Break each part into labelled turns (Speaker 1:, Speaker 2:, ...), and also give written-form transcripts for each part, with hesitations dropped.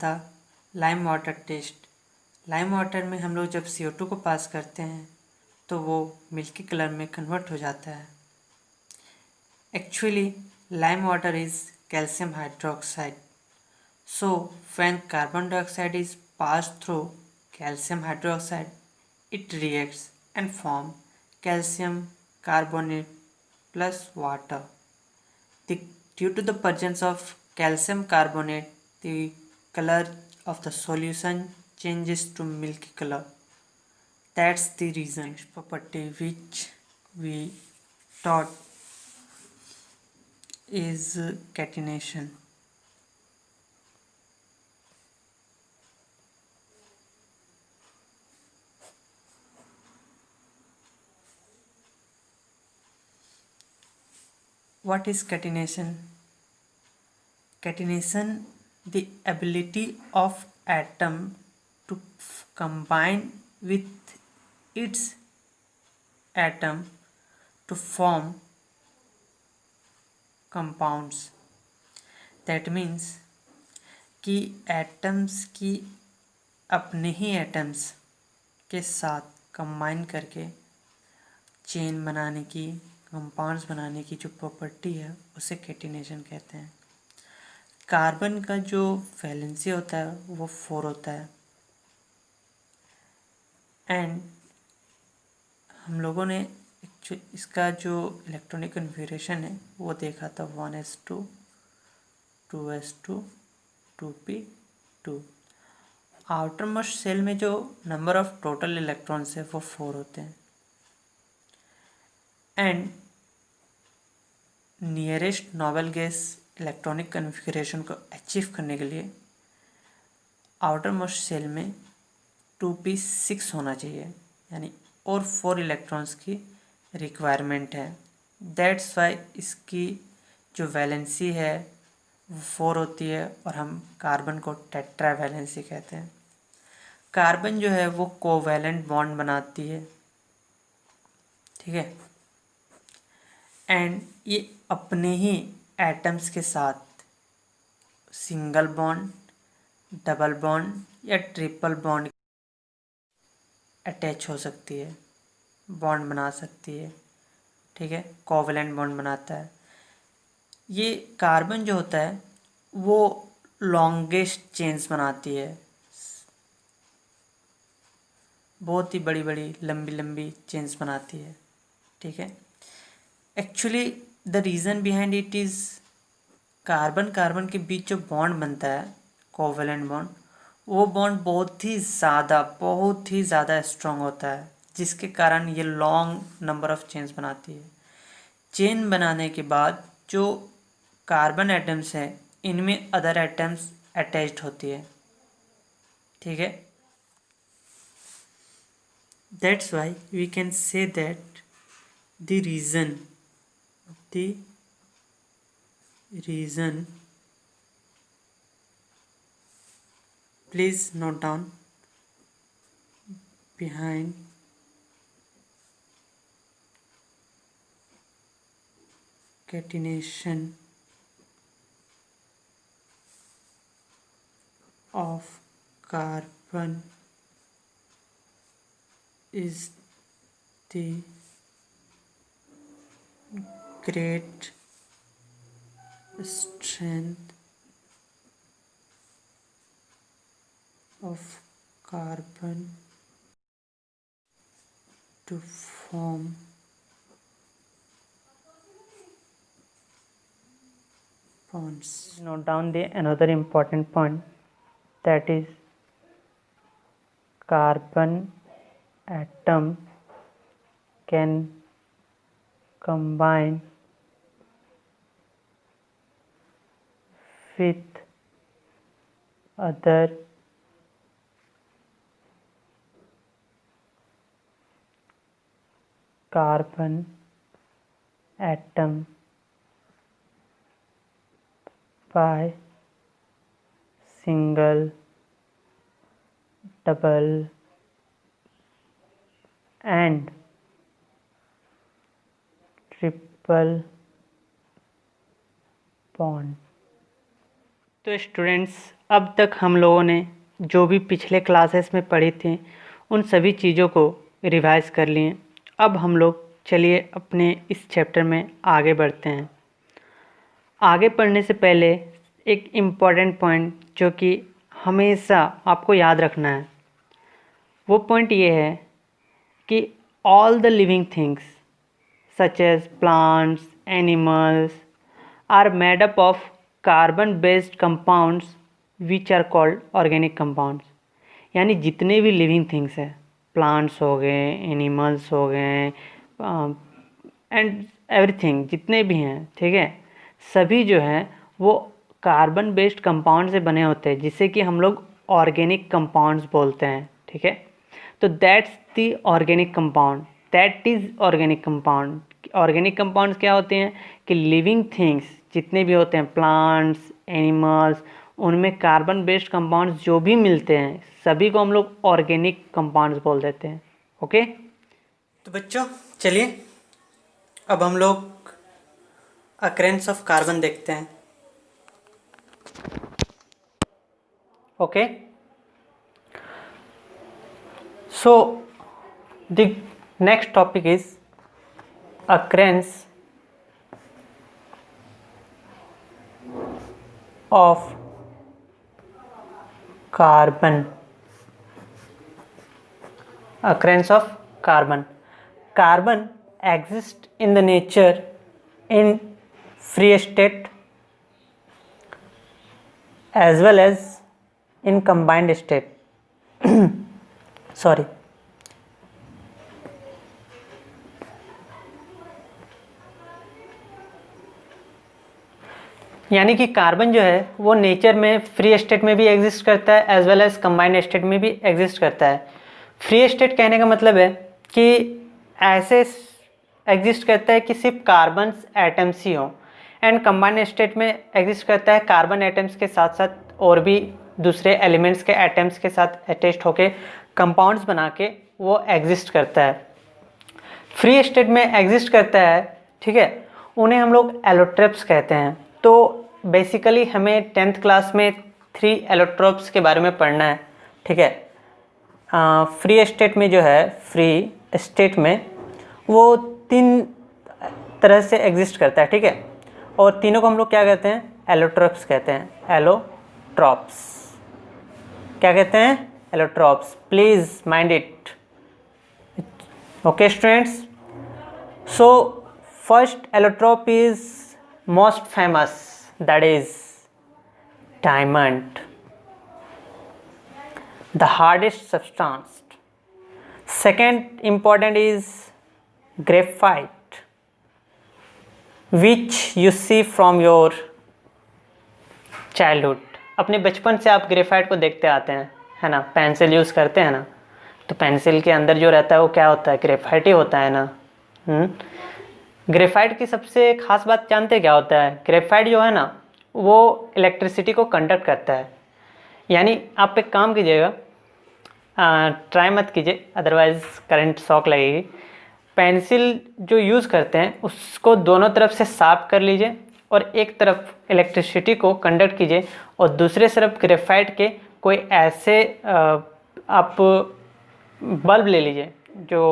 Speaker 1: था lime water test. Lime water में हम लोग जब CO2 को पास करते हैं तो वो मिल्की कलर में कन्वर्ट हो जाता है। Actually lime water is calcium hydroxide. So when carbon dioxide is passed through calcium hydroxide, it reacts and form calcium carbonate plus water. Due to the presence of calcium carbonate, the color of the solution changes to milky color. That's the reason. Next property which we taught is catenation. What is catenation? Catenation, the ability of atom to combine with its atom to form compounds. That means कि atoms की अपने ही atoms के साथ combine करके chain बनाने की, compounds बनाने की जो प्रॉपर्टी है उसे कैटिनेशन कहते हैं। कार्बन का जो वैलेंसी होता है वो 4 होता है एंड हम लोगों ने इसका जो इलेक्ट्रॉनिक कन्फिगरेशन है वो देखा था 1s2 2s2 2p2। Outer most shell में जो नंबर ऑफ टोटल इलेक्ट्रॉन्स है वो 4 होते हैं and nearest noble gas electronic configuration को अचीव करने के लिए आउटर मोस्ट सेल में 2p6 होना चाहिए, यानी और 4 इलेक्ट्रॉन्स की रिक्वायरमेंट है। दैट्स वाई इसकी जो वैलेंसी है वो 4 होती है और हम कार्बन को टेट्रा वैलेंसी कहते हैं। कार्बन जो है वो कोवैलेंट बॉन्ड बनाती है, ठीक है, एंड ये अपने ही एटम्स के साथ सिंगल बॉन्ड, डबल बॉन्ड या ट्रिपल बॉन्ड अटैच हो सकती है, बॉन्ड बना सकती है, ठीक है, कोवैलेंट बॉन्ड बनाता है। ये कार्बन जो होता है वो लॉन्गेस्ट चेन्स बनाती है, बहुत ही बड़ी बड़ी लंबी लंबी चेन्स बनाती है, ठीक है। Actually the reason behind it is carbon carbon के बीच जो बॉन्ड बनता है कोवैलेंट बॉन्ड, वो बॉन्ड बहुत ही ज़्यादा स्ट्रॉन्ग होता है, जिसके कारण ये लॉन्ग नंबर ऑफ चेन्स बनाती है। चेन बनाने के बाद जो कार्बन एटम्स हैं इनमें अदर एटम्स अटैच्ड होती है, ठीक है। That's why we can say that the reason please note down behind catenation of carbon is the great strength of carbon to form bonds. Note down the another important point, that is carbon atom can combine with other carbon atom by single, double and triple bond. तो students
Speaker 2: अब तक हम लोगों ने जो भी पिछले classes में पढ़ी थी उन सभी चीज़ों को रिवाइज कर लिए। अब हम लोग चलिए अपने इस चैप्टर में आगे बढ़ते हैं। आगे पढ़ने से पहले एक इम्पॉर्टेंट पॉइंट जो कि हमेशा आपको याद रखना है, वो पॉइंट ये है कि all the living things such as plants, animals are made up of carbon based compounds which are called organic compounds. यानी जितने भी लिविंग थिंग्स हैं, प्लांट्स हो गए, एनिमल्स हो गए एंड एवरीथिंग, जितने भी हैं, ठीक है, सभी जो हैं वो कार्बन बेस्ड कंपाउंड से बने होते हैं, जिसे कि हम लोग ऑर्गेनिक कंपाउंड्स बोलते हैं। ठीक है, तो that's the organic compound, that is organic compound. Organic compounds क्या होते हैं कि लिविंग थिंग्स जितने भी होते हैं, प्लांट्स, एनिमल्स, उनमें कार्बन बेस्ड कंपाउंड्स जो भी मिलते हैं सभी को हम लोग ऑर्गेनिक कंपाउंड्स बोल देते हैं। ओके,
Speaker 1: तो बच्चों चलिए अब हम लोग अकरेंस ऑफ कार्बन देखते हैं। Okay, so the next topic is occurrence of carbon. Occurrence of carbon. Carbon exists in the nature in free state as well as in combined state. Sorry. यानी कि कार्बन जो है वो nature में free state में भी exist करता है as well as combined state में भी एग्जिस्ट करता है। फ्री स्टेट कहने का मतलब है कि ऐसे एग्जिस्ट करता है कि सिर्फ कार्बन्स एटम्स ही हों, एंड कंबाइंड स्टेट में एग्जिस्ट करता है कार्बन एटम्स के साथ साथ और भी दूसरे एलिमेंट्स के एटम्स के साथ अटैच्ड होके कंपाउंड्स बना के वो एग्जिस्ट करता है। फ्री स्टेट में एग्जिस्ट करता है, ठीक है, उन्हें हम लोग एलोट्रोप्स कहते हैं। तो बेसिकली हमें 10th क्लास में 3 एलोट्रोप्स के बारे में पढ़ना है। ठीक है, फ्री स्टेट में जो है, फ्री स्टेट में वो 3 तरह से एग्जिस्ट करता है। ठीक है, और तीनों को हम लोग क्या कहते हैं, एलोट्रोप्स कहते हैं। एलोट्रोप्स क्या कहते हैं, allotropes. Please mind it. Okay students, so first allotrope is most famous, that is diamond, the hardest substance. Second important is graphite, which you see from your childhood. अपने बचपन से आप ग्रेफाइट को देखते आते हैं, है ना, पेंसिल यूज़ करते हैं ना, तो पेंसिल के अंदर जो रहता है वो क्या होता है, ग्रेफाइट ही होता है ना। ग्रेफाइट की सबसे खास बात जानते क्या होता है, ग्रेफाइट जो है ना वो इलेक्ट्रिसिटी को कंडक्ट करता है। यानी आप एक काम कीजिएगा, ट्राई मत कीजिए अदरवाइज़ करंट शॉक लगेगी। पेंसिल जो यूज़ करते हैं उसको दोनों तरफ से साफ कर लीजिए और एक तरफ इलेक्ट्रिसिटी को कंडक्ट कीजिए और दूसरे तरफ ग्रेफाइट के कोई ऐसे आप बल्ब ले लीजिए जो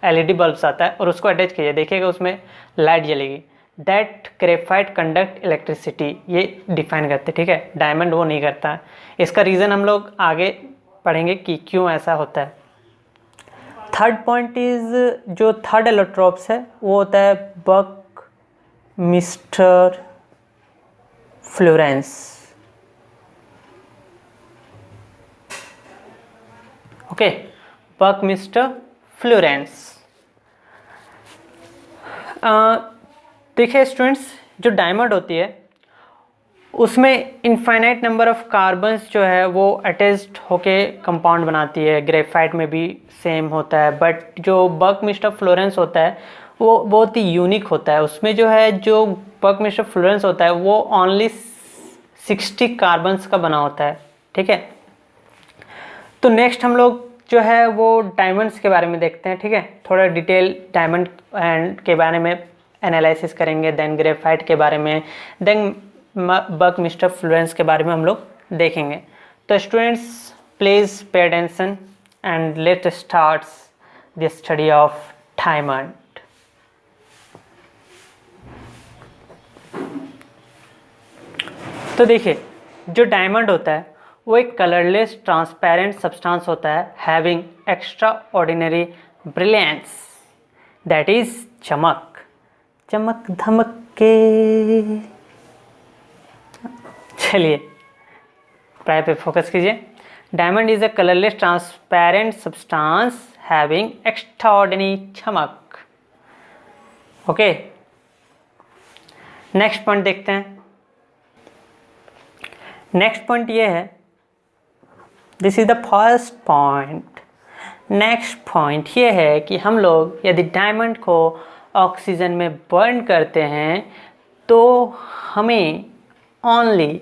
Speaker 1: LED बल्ब्स आता है और उसको अटैच कीजिए, देखिएगा उसमें लाइट जलेगी। दैट ग्रेफाइट कंडक्ट इलेक्ट्रिसिटी, ये डिफाइन करते। ठीक है, डायमंड वो नहीं करता। इसका रीज़न हम लोग आगे पढ़ेंगे कि क्यों ऐसा होता है। थर्ड पॉइंट इज, जो थर्ड एलोट्रोप्स है वो होता है बक मिस्टर फ्लोरेंस। ओके, बक मिस्टर फ्लोरेंस। देखिए स्टूडेंट्स, जो डायमंड होती है उसमें इनफाइनाइट नंबर ऑफ कार्बन्स जो है वो अटैच्ड होके कंपाउंड बनाती है। ग्रेफाइट में भी सेम होता है, बट जो बक मिस्टर फ्लोरेंस होता है वो बहुत ही यूनिक होता है। उसमें जो है, जो बक मिस्टर फ्लोरेंस होता है वो ओनली 60 कार्बन्स का बना होता है। ठीक है, तो नेक्स्ट हम लोग जो है वो डायमंड्स के बारे में देखते हैं। ठीक है, थोड़ा डिटेल डायमंड एंड के बारे में एनालिसिस करेंगे, देन ग्रेफाइट के बारे में, देन बक मिस्टर फ्लोरेंस के बारे में हम लोग
Speaker 2: देखेंगे। तो students please pay attention and let start the study of diamond. तो देखिए, जो डायमंड होता है वो एक कलरलेस ट्रांसपेरेंट सब्सटेंस होता है having extra ordinary brilliance, that is चमक, चमक धमक के। चलिए पढ़ाई पे फोकस कीजिए। Diamond is a colourless transparent substance having extraordinary चमक। ओके, नेक्स्ट पॉइंट देखते हैं। नेक्स्ट पॉइंट ये है, this is the first point. Next point ये है कि हम लोग यदि डायमंड को ऑक्सीजन में बर्न करते हैं तो हमें ओनली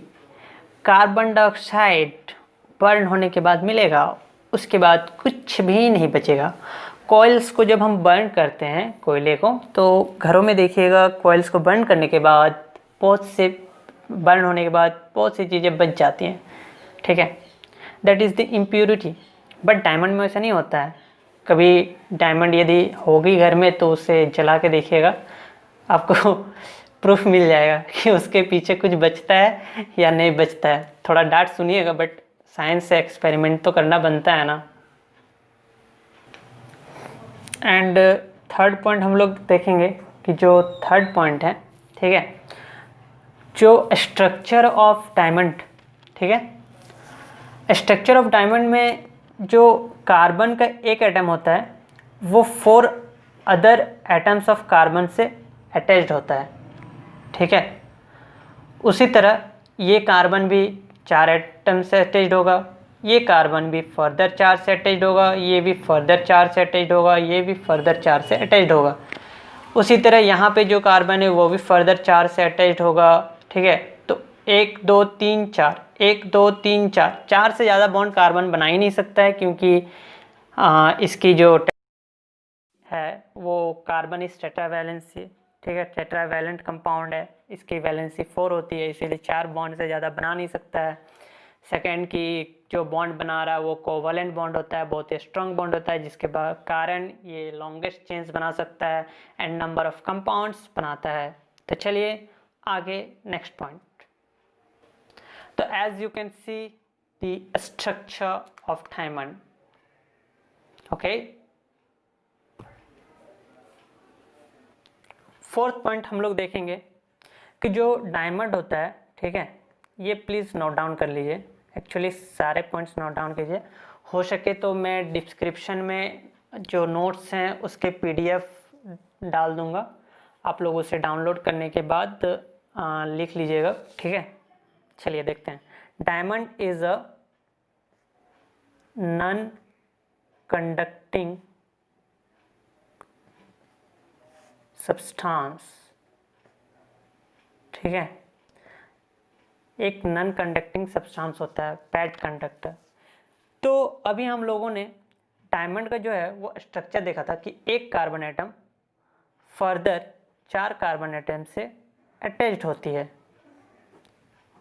Speaker 2: कार्बन डाइऑक्साइड बर्न होने के बाद मिलेगा, उसके बाद कुछ भी नहीं बचेगा। कॉइल्स को जब हम बर्न करते हैं, कोयले को, तो घरों में देखिएगा कॉइल्स को बर्न करने के बाद बहुत से बर्न होने के बाद बहुत सी चीज़ें बच जाती हैं, ठीक है, that is the impurity. But diamond में ऐसा नहीं होता है। कभी डायमंड यदि होगी घर में तो उसे जला के देखिएगा, आपको प्रूफ मिल जाएगा कि उसके पीछे कुछ बचता है या नहीं बचता है। थोड़ा डांट सुनिएगा, बट साइंस से एक्सपेरिमेंट तो करना बनता है ना। एंड थर्ड पॉइंट हम लोग देखेंगे कि जो थर्ड पॉइंट है, ठीक है, जो स्ट्रक्चर ऑफ डायमंड, ठीक है, स्ट्रक्चर ऑफ डायमंड में जो कार्बन का एक एटम होता है वो 4 अदर एटम्स ऑफ कार्बन से अटैच्ड होता है, ठीक है। उसी तरह ये कार्बन भी 4 एटम से अटैच्ड होगा, ये कार्बन भी फर्दर 4 से अटैच्ड होगा, ये भी फर्दर 4 से अटैच्ड होगा, ये भी फर्दर 4 से अटैच्ड होगा। उसी तरह यहाँ पे जो कार्बन है वो भी फर्दर 4 से अटैच्ड होगा, ठीक है। तो 1 2 3 4, 1 2 3 4, 4 से ज़्यादा बॉन्ड कार्बन बना ही नहीं सकता है, क्योंकि इसकी जो है वो कार्बन इस टेट्रावैलेंसी, ठीक है, टेट्रावैलेंट कंपाउंड है, इसकी वैलेंसी 4 होती है, इसीलिए 4 बॉन्ड से ज़्यादा बना नहीं सकता है। सेकेंड की जो बॉन्ड बना रहा है वो कोवलेंट बॉन्ड होता है, बहुत ही स्ट्रॉन्ग बॉन्ड होता है, जिसके कारण ये लॉन्गेस्ट चेन्स बना सकता है एंड नंबर ऑफ कंपाउंड्स बनाता है। तो चलिए आगे नेक्स्ट पॉइंट। तो as you can see the structure of diamond, okay. Fourth point हम लोग देखेंगे कि जो डायमंड होता है, ठीक है, ये प्लीज़ नोट डाउन कर लीजिए। एक्चुअली सारे पॉइंट्स नोट डाउन कीजिए, हो सके तो मैं डिस्क्रिप्शन में जो नोट्स हैं उसके पीडीएफ डाल दूंगा, आप लोग उसे डाउनलोड करने के बाद लिख लीजिएगा, ठीक है। चलिए देखते हैं। Diamond is a non conducting substance, ठीक है, एक नॉन कंडक्टिंग सब्सटेंस होता है, पैड कंडक्टर। तो अभी हम लोगों ने डायमंड का जो है वो स्ट्रक्चर देखा था कि एक carbon atom further 4 carbon atom से अटैच्ड होती है,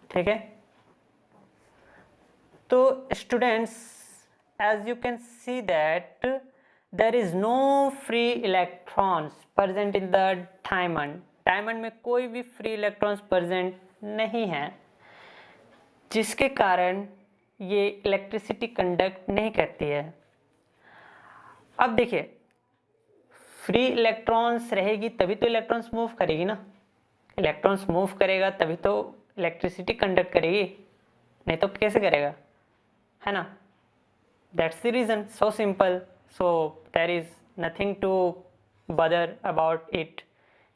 Speaker 2: ठीक है। तो students as you can see that there is no free electrons present in the diamond. Diamond में कोई भी फ्री इलेक्ट्रॉन्स प्रेजेंट नहीं है, जिसके कारण ये इलेक्ट्रिसिटी कंडक्ट नहीं करती है। अब देखिए, फ्री इलेक्ट्रॉन्स रहेगी तभी तो इलेक्ट्रॉन्स मूव करेगी ना, इलेक्ट्रॉन्स मूव करेगा तभी तो इलेक्ट्रिसिटी कंडक्ट करेगी, नहीं तो कैसे करेगा, है ना। That's the reason, so simple. So there is nothing to bother about it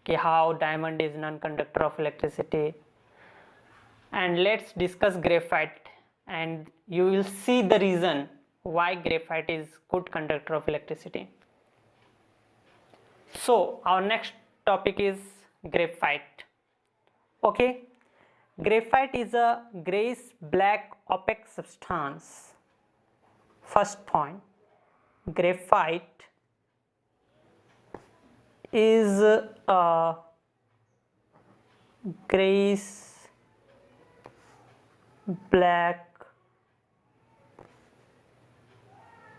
Speaker 2: कि how diamond is non conductor of electricity. And let's discuss graphite, and you will see the reason why graphite is good conductor of electricity. So our next topic is graphite, okay. Graphite is a grayish black opaque substance. First point, graphite is a grayish black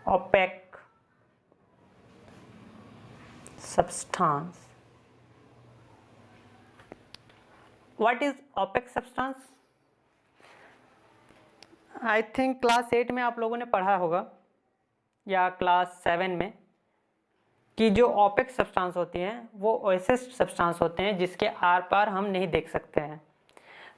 Speaker 2: opaque substance. What is opaque substance? I think class 8 में आप लोगों ने पढ़ा होगा या class 7 में कि जो ओपेक सब्सटेंस होती हैं वो ऐसे सब्सटेंस होते हैं जिसके आर पार हम नहीं देख सकते हैं।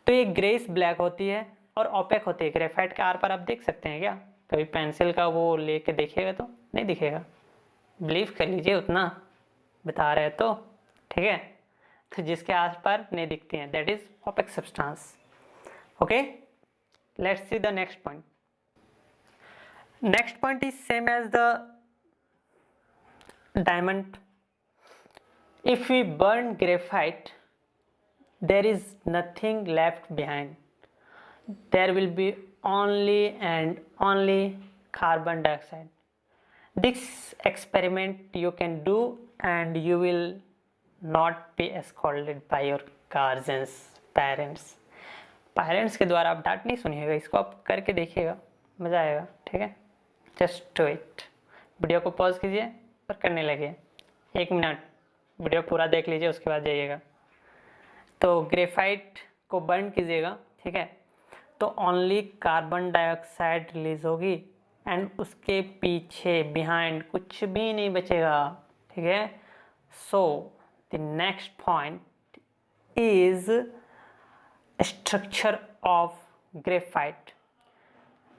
Speaker 2: तो ये ग्रेस ब्लैक होती है और ओपेक होती है। ग्रेफाइट के आर पार आप देख सकते हैं क्या? कभी पेंसिल का वो लेके देखिएगा तो नहीं दिखेगा, बिलीव कर लीजिए, उतना बता रहे तो ठीक है। तो जिसके आस पार नहीं दिखती हैं that is opaque substance. Okay, let's see the next point. Next point is same as the diamond. If we burn graphite, there is nothing left behind. There will be only and only carbon dioxide. This experiment you can do and you will not be scolded by your guardians, parents. Parents के द्वारा आप डांट नहीं सुनिएगा, इसको आप करके देखिएगा, मज़ा आएगा। ठीक है, जस्ट डू इट। वीडियो को पॉज कीजिए और करने लगिए। 1 मिनट वीडियो पूरा देख लीजिए, उसके बाद जाइएगा। तो ग्रेफाइट को बर्न कीजिएगा, ठीक है, तो ओनली कार्बन डाइऑक्साइड रिलीज होगी एंड उसके पीछे बिहाइंड कुछ भी नहीं बचेगा। ठीक है, so the next point is structure of graphite.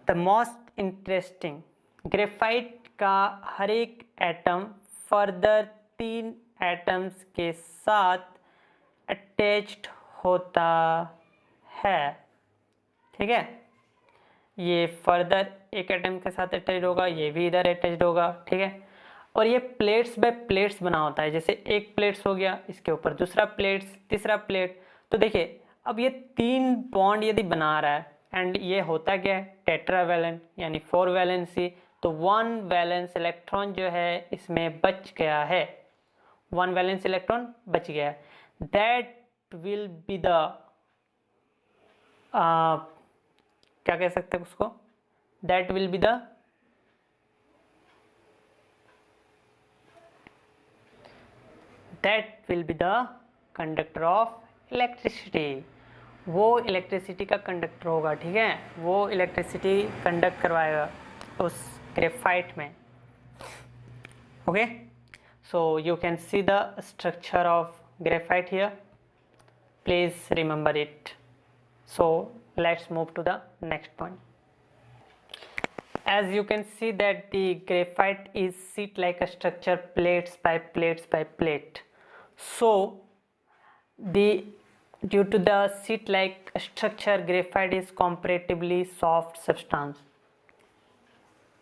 Speaker 2: The most interesting, graphite का हर एक एटम फर्दर 3 एटम्स के साथ अटैच्ड होता है। ठीक है, ये फर्दर एक एटम के साथ अटैच होगा, ये भी इधर अटैच्ड होगा। ठीक है, और ये प्लेट्स बाय प्लेट्स बना होता है। जैसे एक प्लेट्स हो गया, इसके ऊपर दूसरा प्लेट्स, तीसरा प्लेट। तो देखिए अब ये 3 बॉन्ड यदि बना रहा है एंड ये होता क्या है, टेट्रावैलेंट यानी 4 वैलेंसी। तो 1 वैलेंस इलेक्ट्रॉन जो है इसमें बच गया है, 1 वैलेंस इलेक्ट्रॉन बच गया है। दैट विल बी द क्या कह सकते हैं उसको, that will be the conductor of electricity. वो इलेक्ट्रिसिटी का कंडक्टर होगा। ठीक है, वो इलेक्ट्रिसिटी कंडक्ट करवाएगा उस ग्रेफाइट में। Okay, so you can see the structure of graphite here, please remember it. So let's move to the next point. As you can see that the graphite is sheet like a structure, plates by plates by plate. So due to the sheet like structure, graphite is comparatively soft substance.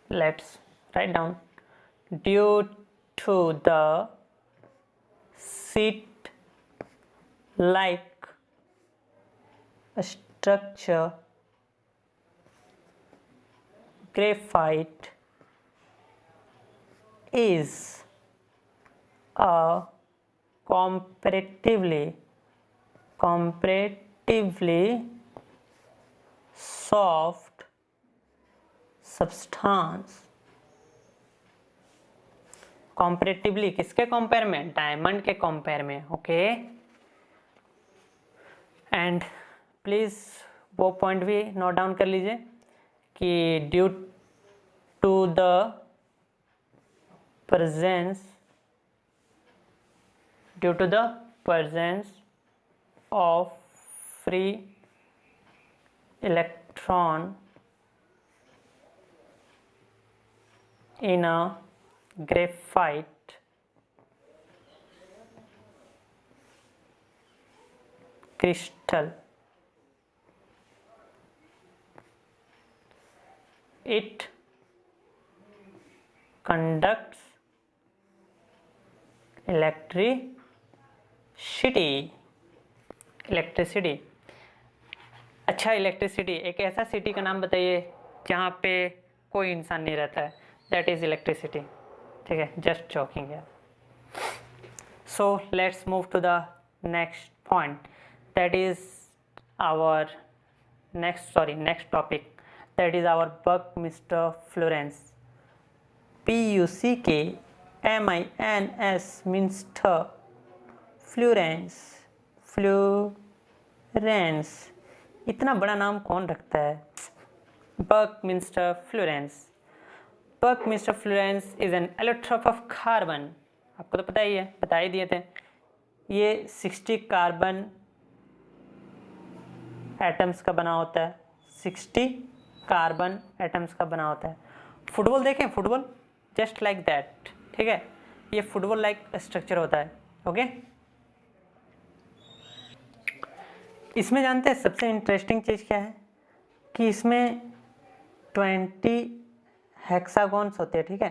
Speaker 2: Let's write down. Due to the sheet like structure, graphite is a comparatively soft substance. comparatively किसके compare में, diamond के compare में। Okay, and please वो point भी note down कर लीजिए कि due to the presence of free electron in a graphite, crystal, it conducts electricity. अच्छा, इलेक्ट्रिसिटी, एक ऐसा सिटी का नाम बताइए जहाँ पे कोई इंसान नहीं रहता है, दैट इज इलेक्ट्रिसिटी। ठीक है, जस्ट जॉकिंग है। So let's move to the next point, that is our next topic, that is our Buckminster Fullens. Puckmins Minster fullerenes, इतना बड़ा नाम कौन रखता है? Buckminster fullerenes is an allotrope of carbon, आपको तो पता ही है, बता ही दिए थे। ये 60 कार्बन एटम्स का बना होता है, 60 कार्बन एटम्स का बना होता है। फुटबॉल देखें, फुटबॉल जस्ट लाइक दैट, ठीक है, ये फुटबॉल लाइक स्ट्रक्चर होता है। ओके, इसमें जानते हैं सबसे इंटरेस्टिंग चीज़ क्या है कि इसमें 20 हेक्सागॉन्स होते हैं, ठीक है,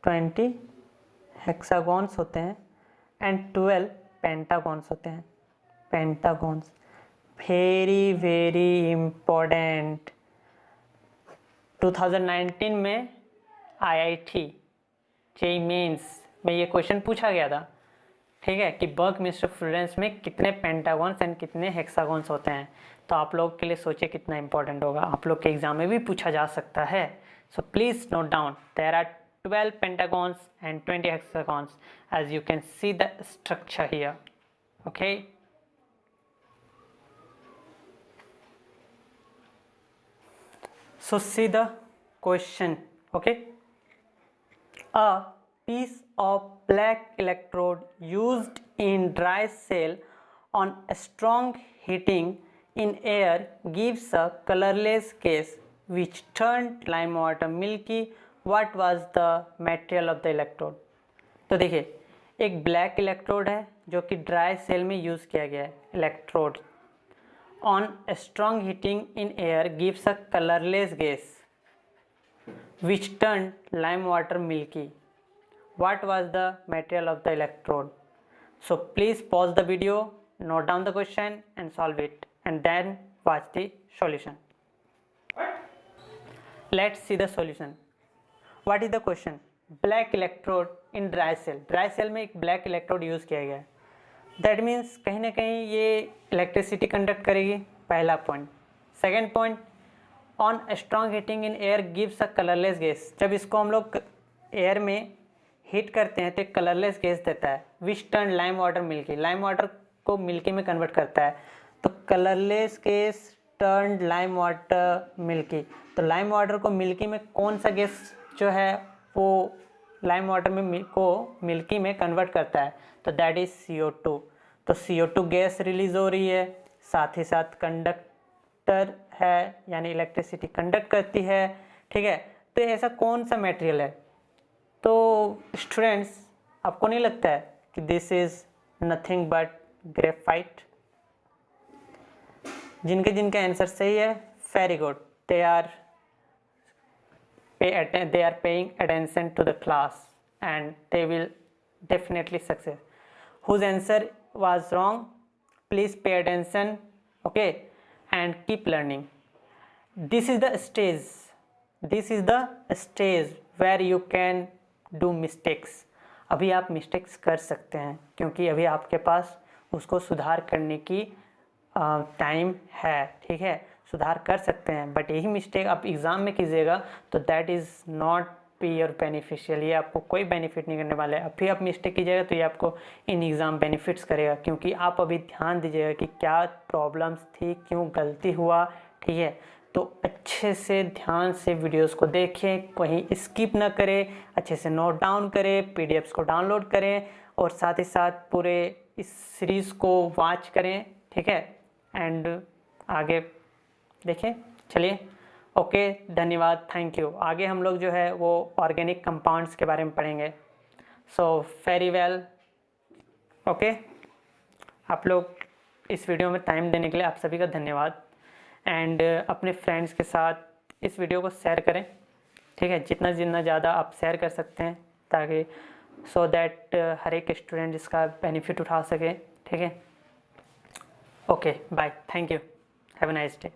Speaker 2: 20 हेक्सागॉन्स होते हैं एंड 12 पेंटागॉन्स होते हैं। पेंटागॉन्स वेरी वेरी इम्पोर्टेंट। 2019 में IIT जेईई मेंस में ये क्वेश्चन पूछा गया था, ठीक है, कि बकमिंस्टर फ्लोरेंस में कितने पेंटागॉन्स एंड कितने हेक्सागॉन्स होते हैं। तो आप लोग के लिए सोचिए कितना इंपॉर्टेंट होगा, आप लोग के एग्जाम में भी पूछा जा सकता है। So please note down, there are 12 pentagons and 20 hexagons, as you can see the structure here. Okay, so see the question. Okay, a piece of black electrode used in dry cell on strong heating in air gives a colorless gas which turned lime water milky. What was the material of the electrode? तो देखिए, एक black electrode है जो कि dry cell में use किया गया है। Electrode on strong heating in air gives a colourless gas which turn lime water milky. What was the material of the electrode? So please pause the video, note down the question and solve it, and then watch the solution. Let's see the solution. What is the question? Black electrode in dry cell. Dry cell में एक black electrode use किया गया है. That means कहीं ना कहीं ये electricity conduct करेगी, पहला point. Second point, on strong heating in air gives a colorless gas. जब इसको हम लोग एयर में हीट करते हैं तो एक कलरलेस गैस देता है, विच turn lime water milky. Lime water को मिल्की में कन्वर्ट करता है. तो colourless gas turn lime water milky. तो लाइम वाटर को मिल्की में कौन सा गैस जो है वो लाइम वाटर में को मिल्की में कन्वर्ट करता है? तो दैट इज CO2. तो CO2 गैस रिलीज हो रही है, साथ ही साथ कंडक्टर है, यानी इलेक्ट्रिसिटी कंडक्ट करती है, ठीक है. तो ऐसा कौन सा मटेरियल है? तो स्टूडेंट्स, आपको नहीं लगता है कि this is nothing but graphite? जिनके आंसर सही है, very good, they are paying attention to the class and they will definitely succeed. Whose answer was wrong, please pay attention, okay, and keep learning. This is the stage where you can do mistakes. अभी आप mistakes कर सकते हैं क्योंकि अभी आपके पास उसको सुधार करने की टाइम है, ठीक है, सुधार कर सकते हैं. बट यही मिस्टेक आप एग्ज़ाम में कीजिएगा तो that is not be your beneficial. ये आपको कोई बेनिफिट नहीं करने वाला है. अभी आप मिस्टेक कीजिएगा तो ये आपको इन एग्ज़ाम बेनिफिट्स करेगा, क्योंकि आप अभी ध्यान दीजिएगा कि क्या प्रॉब्लम्स थी, क्यों गलती हुआ, ठीक है. तो अच्छे से ध्यान से वीडियोस को देखें, कहीं स्किप ना करें, अच्छे से नोट डाउन करें, PDFs को डाउनलोड करें और साथ ही साथ पूरे इस सीरीज़ को वॉच करें, ठीक है, एंड आगे देखें. चलिए, ओके, धन्यवाद, थैंक यू. आगे हम लोग जो है वो ऑर्गेनिक कंपाउंड्स के बारे में पढ़ेंगे. So very well, okay. आप लोग इस वीडियो में टाइम देने के लिए आप सभी का धन्यवाद. एंड अपने फ्रेंड्स के साथ इस वीडियो को शेयर करें, ठीक है, जितना ज़्यादा आप शेयर कर सकते हैं, ताकि सो दैट हर एक स्टूडेंट इसका बेनिफिट उठा सके, ठीक है. Okay, bye, thank you, have a nice day.